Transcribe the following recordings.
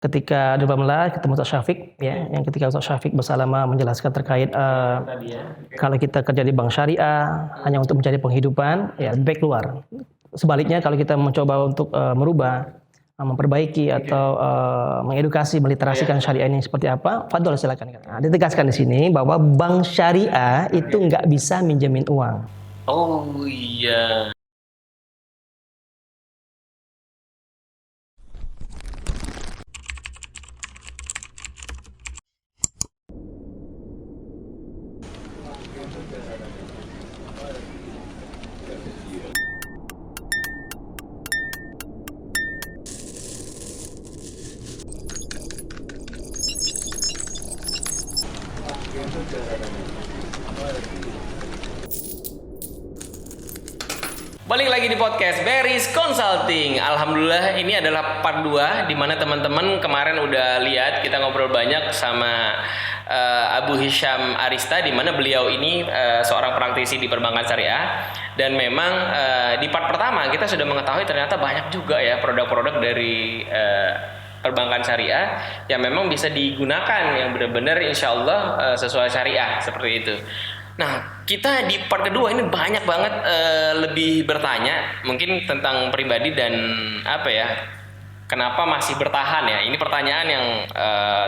Ketika 2018 ketemu Ustaz Syafiq ya, yang ketika Ustaz Syafiq bersama menjelaskan terkait kalau kita kerja di bank syariah hanya untuk mencari penghidupan, ya lebih baik keluar. Sebaliknya kalau kita mencoba untuk merubah, memperbaiki atau mengedukasi, meliterasikan syariah ini seperti apa, fadhol silakan. Nah, ditegaskan di sini bahwa bank syariah itu nggak bisa minjemin uang. Oh iya. Balik lagi di podcast Beris Consulting. Alhamdulillah ini adalah part 2 di mana teman-teman kemarin udah lihat kita ngobrol banyak sama Abu Hisham Arista, di mana beliau ini seorang praktisi di perbankan syariah, dan memang di part pertama kita sudah mengetahui ternyata banyak juga ya produk-produk dari perbankan syariah yang memang bisa digunakan yang benar-benar insya Allah sesuai syariah seperti itu. Nah, kita di part kedua ini banyak banget lebih bertanya mungkin tentang pribadi dan apa ya, kenapa masih bertahan ya. Ini pertanyaan yang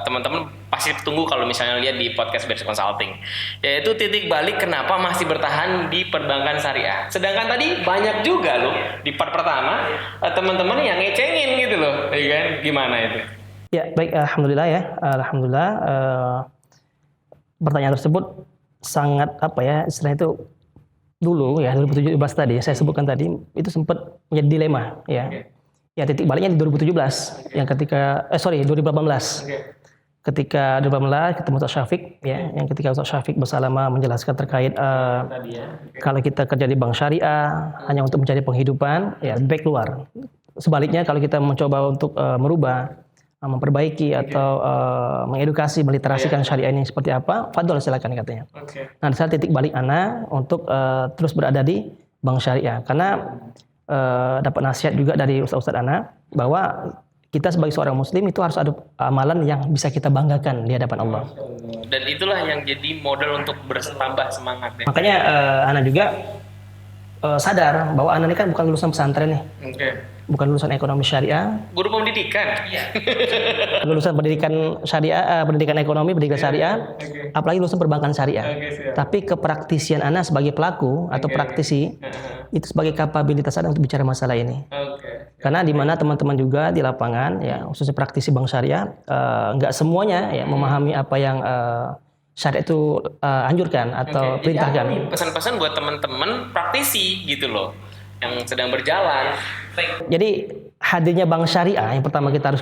teman-teman pasti tunggu kalau misalnya lihat di podcast Beris Consulting, yaitu titik balik kenapa masih bertahan di perbankan syariah. Sedangkan tadi banyak juga loh di part pertama teman-teman yang ngecengin gitu loh, ya kan? Gimana itu? Ya, baik, alhamdulillah ya. Alhamdulillah pertanyaan tersebut sangat apa ya, istilah itu dulu ya 2017 tadi saya sebutkan tadi itu sempat menjadi dilema ya. Ya titik baliknya di 2017 yang ketika 2018. Ketika 2018 ketemu Ustaz Syafiq ya, yang ketika Ustaz Syafiq bersama menjelaskan terkait kalau kita kerja di bank syariah hanya untuk mencari penghidupan, ya lebih baik keluar. Sebaliknya kalau kita mencoba untuk merubah, memperbaiki atau mengedukasi, meliterasikan syariah ini seperti apa, fadhol silakan katanya. Nah, di saat titik balik ana untuk terus berada di bank syariah, karena dapat nasihat juga dari ustaz-ustaz ana bahwa kita sebagai seorang muslim itu harus ada amalan yang bisa kita banggakan di hadapan Allah. Dan itulah yang jadi modal untuk bertambah semangat ya. Makanya ana juga sadar bahwa ana ini kan bukan lulusan pesantren nih. Bukan lulusan ekonomi syariah. Guru pendidikan. Lulusan pendidikan syariah, pendidikan ekonomi, pendidikan syariah, apalagi lulusan perbankan syariah. Tapi kepraktisian ana sebagai pelaku atau praktisi itu sebagai kapabilitas ana untuk bicara masalah ini. Karena di mana teman-teman juga di lapangan ya, khususnya praktisi bank syariah, nggak semuanya ya memahami apa yang syariat itu anjurkan atau perintahkan. Pesan-pesan buat teman-teman praktisi gitu loh yang sedang berjalan. Jadi hadirnya bank syariah yang pertama kita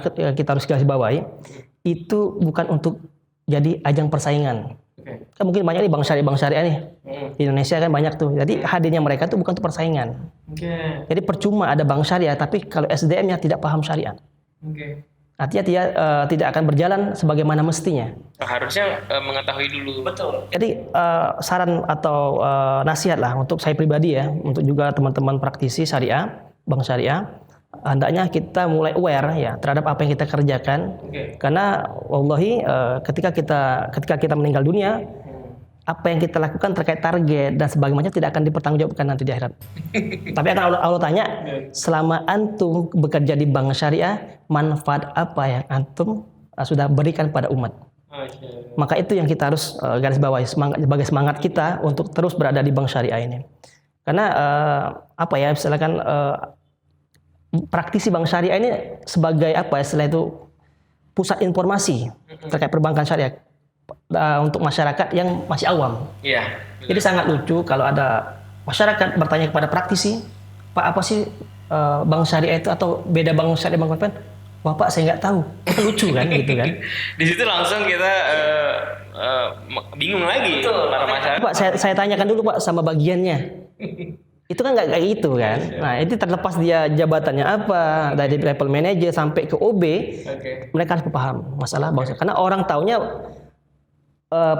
harus garis bawahi itu bukan untuk jadi ajang persaingan. Kan mungkin banyak nih bank syariah nih di Indonesia kan banyak tuh. Jadi hadirnya mereka tuh bukan untuk persaingan. Jadi percuma ada bank syariah tapi kalau SDM-nya tidak paham syariat. Artinya dia tidak akan berjalan sebagaimana mestinya. Harusnya mengetahui dulu. Betul. Jadi saran atau nasihat lah untuk saya pribadi ya, untuk juga teman-teman praktisi syariah, bank syariah, hendaknya kita mulai aware ya terhadap apa yang kita kerjakan. Karena wallahi ketika kita meninggal dunia, apa yang kita lakukan terkait target dan sebagainya tidak akan dipertanggungjawabkan nanti di akhirat. Tapi akan Allah tanya, selama antum bekerja di bank syariah, manfaat apa yang antum sudah berikan pada umat? Maka itu yang kita harus garis bawahi sebagai semangat kita untuk terus berada di bank syariah ini. Karena apa ya, misalkan praktisi bank syariah ini sebagai apa ya, istilah itu pusat informasi terkait perbankan syariah untuk masyarakat yang masih awam. Iya. Jadi sangat lucu kalau ada masyarakat bertanya kepada praktisi, Pak apa sih bank syariah itu atau beda bank syariah bank konven? Wah Pak saya nggak tahu. Lucu kan gitu kan? Di situ langsung kita bingung lagi para masyarakat. Pak saya tanyakan dulu Pak sama bagiannya. Itu kan nggak kayak gitu kan. Nah itu terlepas dia jabatannya apa, dari level manajer sampai ke OB, mereka harus paham masalah bangsa. Karena orang taunya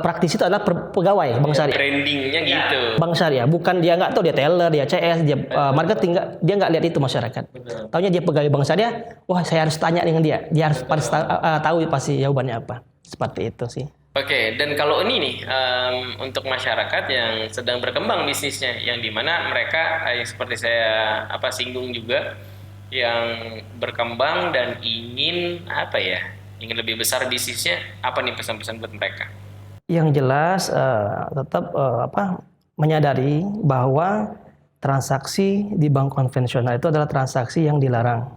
praktisi itu adalah pegawai bank syariah. Brandingnya gitu. Bank syariah, bukan dia nggak tahu dia teller, dia CS, dia marketing, dia nggak lihat itu masyarakat. Taunya dia pegawai bank syariah, wah saya harus tanya dengan dia harus tahu pasti jawabannya apa. Seperti itu sih. Oke, dan kalau ini nih untuk masyarakat yang sedang berkembang bisnisnya, yang dimana mereka yang seperti saya singgung juga, yang berkembang dan ingin ingin lebih besar bisnisnya, apa nih pesan-pesan buat mereka? Yang jelas tetap menyadari bahwa transaksi di bank konvensional itu adalah transaksi yang dilarang.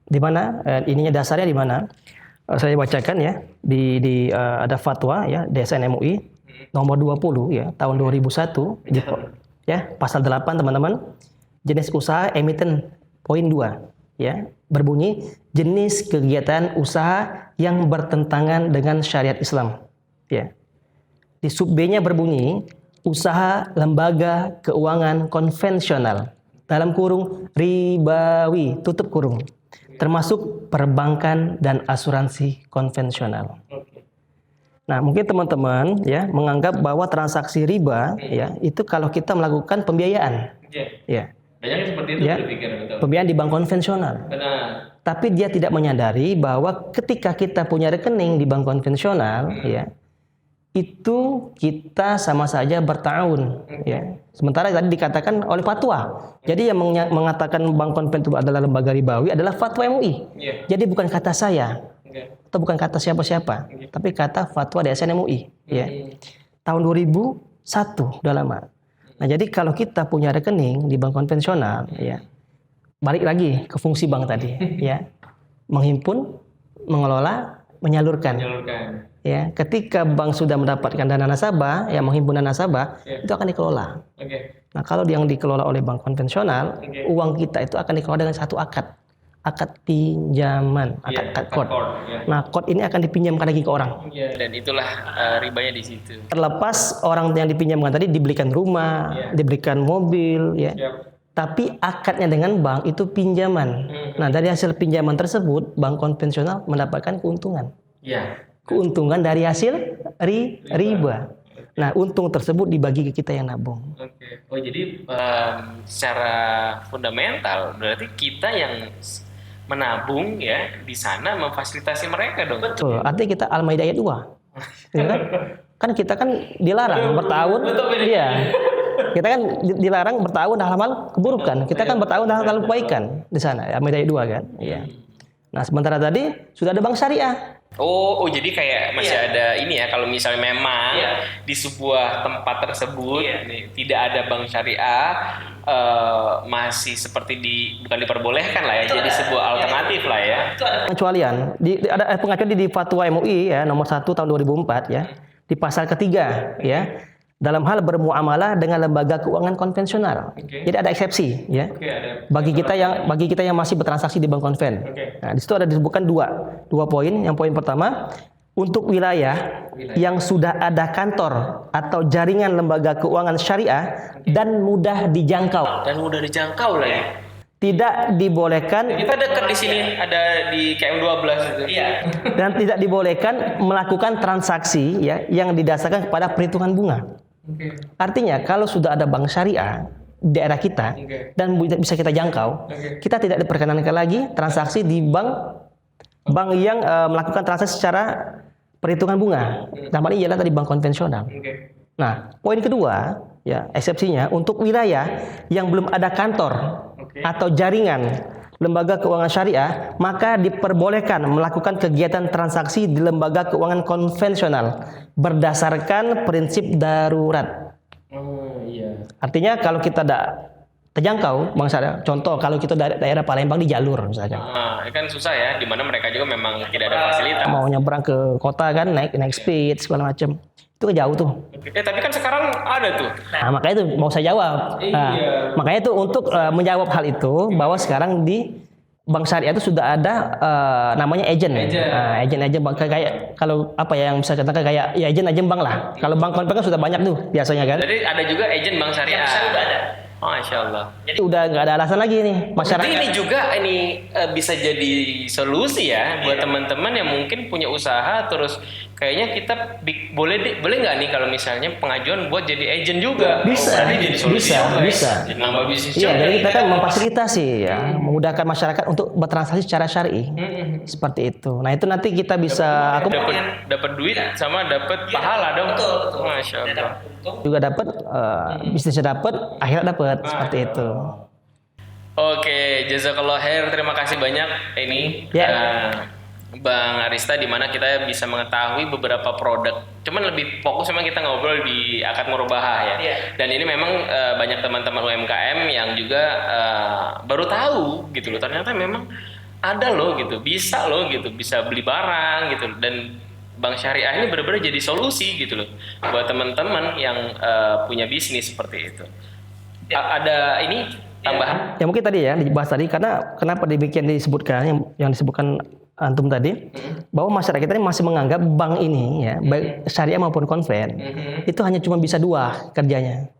Di mana ininya dasarnya di mana? Saya bacakan ya di ada fatwa ya DSN MUI nomor 20 ya tahun 2001 di ya pasal 8 teman-teman, jenis usaha emiten poin 2 ya berbunyi jenis kegiatan usaha yang bertentangan dengan syariat Islam. Ya. Di sub B-nya berbunyi usaha lembaga keuangan konvensional dalam kurung ribawi tutup kurung termasuk perbankan dan asuransi konvensional. Nah, mungkin teman-teman ya menganggap bahwa transaksi riba ya itu kalau kita melakukan pembiayaan. Ya. Banyak seperti itu ya, berpikir, betul. Pembiayaan di bank konvensional. Benar. Tapi dia tidak menyadari bahwa ketika kita punya rekening di bank konvensional ya itu kita sama saja bertahun ya. Sementara tadi dikatakan oleh fatwa. Jadi yang mengatakan bank konvensional adalah lembaga ribawi adalah fatwa MUI. Jadi bukan kata saya. Atau bukan kata siapa-siapa, tapi kata fatwa DSN MUI ya. Tahun 2001 udah lama. Nah, jadi kalau kita punya rekening di bank konvensional ya. Balik lagi ke fungsi bank tadi ya. Menghimpun, mengelola, menyalurkan. Ya, ketika bank sudah mendapatkan dana nasabah, ya menghimpun dana nasabah, itu akan dikelola. Nah, kalau yang dikelola oleh bank konvensional, uang kita itu akan dikelola dengan satu akad pinjaman, akad kod. Nah, kod ini akan dipinjamkan lagi ke orang. Dan itulah ribanya di situ. Terlepas orang yang dipinjamkan tadi dibelikan rumah, diberikan mobil, ya. Tapi akadnya dengan bank itu pinjaman. Nah, dari hasil pinjaman tersebut, bank konvensional mendapatkan keuntungan. Keuntungan dari hasil riba. Nah, untung tersebut dibagi ke kita yang nabung. Oh, jadi secara fundamental berarti kita yang menabung ya di sana memfasilitasi mereka dong. Betul. Artinya kita Al-Maidah ayat 2. Ya kan? Kan kita kan dilarang bertahun. Iya. Kita kan dilarang bertahun dalam hal keburukan. Kita kan bertahun dalam hal kebaikan di sana. Al-Maidah ayat 2 kan. Iya. Nah, sementara tadi sudah ada bank syariah. Oh, jadi kayak masih ada ini ya, kalau misalnya memang di sebuah tempat tersebut tidak ada bank syariah, masih seperti bukan diperbolehkan lah ya, jadi sebuah alternatif lah ya. Pengecualian, ada pengacuan di fatwa MUI ya nomor 1 tahun 2004 ya, di pasal ketiga ya. Dalam hal bermuamalah dengan lembaga keuangan konvensional. Jadi ada eksepsi ya. Bagi kita yang masih bertransaksi di bank konven. Nah, di situ ada disebutkan dua poin. Yang poin pertama, untuk wilayah yang sudah ada kantor atau jaringan lembaga keuangan syariah dan mudah dijangkau. Lah ya. Tidak dibolehkan. Kita dekat di sini, ada di KM12 itu. Dan tidak dibolehkan melakukan transaksi ya yang didasarkan kepada perhitungan bunga. Artinya kalau sudah ada bank syariah di daerah kita dan bisa kita jangkau, kita tidak diperkenankan lagi transaksi di bank yang melakukan transaksi secara perhitungan bunga. Dalam hal ini ialah tadi bank konvensional. Nah, poin kedua ya eksepsinya untuk wilayah yang belum ada kantor atau jaringan lembaga keuangan syariah, maka diperbolehkan melakukan kegiatan transaksi di lembaga keuangan konvensional berdasarkan prinsip darurat. Artinya kalau kita tidak terjangkau bank syariah, contoh kalau kita dari daerah Palembang di jalur misalkan. Kan susah ya, di mana mereka juga memang tidak ada fasilitas. Mau nyebrang ke kota kan naik speed segala macam. Itu jauh tuh. Tapi kan sekarang ada tuh. Nah, makanya itu mau saya jawab. Nah, makanya itu untuk menjawab hal itu bahwa sekarang di bank syariah itu sudah ada namanya agent. Agent bank kayak kalau apa ya yang bisa katakan kayak ya agent bank lah. Kalau bank konvensional kan sudah banyak tuh biasanya kan. Jadi ada juga agent bank syariah. Ada. Masya Allah. Jadi udah nggak ada alasan lagi nih Berarti masyarakat. ini juga bisa jadi solusi ya buat teman-teman yang mungkin punya usaha terus kayaknya kita boleh nggak nih kalau misalnya pengajuan buat jadi agent juga? Bisa, berarti jadi solusi bisa, juga ya. bisa. Jadi nambah bisnis Iya, juga. jadi kita kan memfasilitasi ya, memudahkan masyarakat untuk bertransaksi secara syar'i. Seperti itu. Nah, itu nanti kita bisa aku dapat duit sama dapat pahala dong. Betul. Masya Allah. juga dapat bisnisnya dapat, akhirat dapat seperti itu. Oke, jazakallah khair. Terima kasih banyak ini Ya. Bang Arista, di mana kita bisa mengetahui beberapa produk. Cuman lebih fokus memang kita ngobrol di akad murabahah ya. Dan ini memang banyak teman-teman UMKM yang juga baru tahu gitu loh. Ternyata memang ada loh gitu, bisa loh gitu, bisa beli barang gitu. Dan Bank Syariah ini benar-benar jadi solusi gitu loh buat teman-teman yang punya bisnis seperti itu. Ada ini tambahan? Ya mungkin tadi ya dibahas tadi karena kenapa demikian disebutkan yang disebutkan antum tadi bahwa masyarakat kita ini masih menganggap bank ini ya baik syariah maupun konven itu hanya cuma bisa dua kerjanya.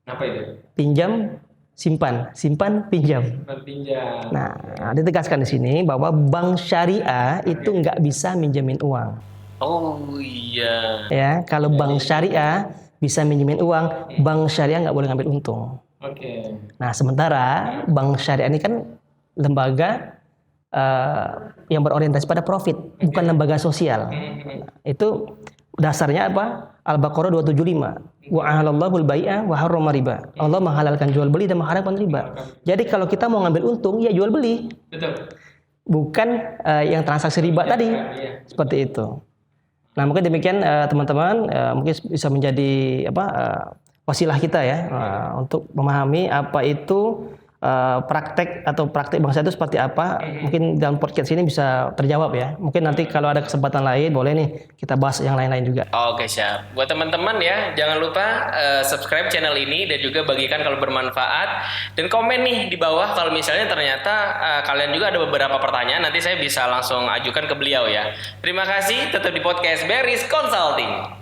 Apa itu? Pinjam, simpan, simpan, pinjam. Pinjam. Nah, ditegaskan di sini bahwa bank syariah itu nggak bisa minjemin uang. Oh iya. Ya, kalau bank syariah bisa minjemin uang, bank syariah nggak boleh ngambil untung. Oke. Nah, sementara bank syariah ini kan lembaga yang berorientasi pada profit, bukan lembaga sosial. Nah, itu dasarnya apa? Al-Baqarah 275. Wa ahallallahu al-bai'a wa harrama riba. Allah menghalalkan jual beli dan mengharamkan riba. Jadi kalau kita mau ngambil untung, ya jual beli. Betul. Bukan yang transaksi riba tadi. Seperti itu. Nah, mungkin demikian teman-teman, mungkin bisa menjadi wasilah kita ya untuk memahami apa itu praktek bangsa itu seperti apa. Mungkin dalam podcast ini bisa terjawab ya. Mungkin nanti kalau ada kesempatan lain boleh nih kita bahas yang lain-lain juga. Oke, siap. Buat teman-teman ya, jangan lupa subscribe channel ini dan juga bagikan kalau bermanfaat, dan komen nih di bawah kalau misalnya ternyata kalian juga ada beberapa pertanyaan, nanti saya bisa langsung ajukan ke beliau ya. Terima kasih, tetap di podcast Beris Consulting.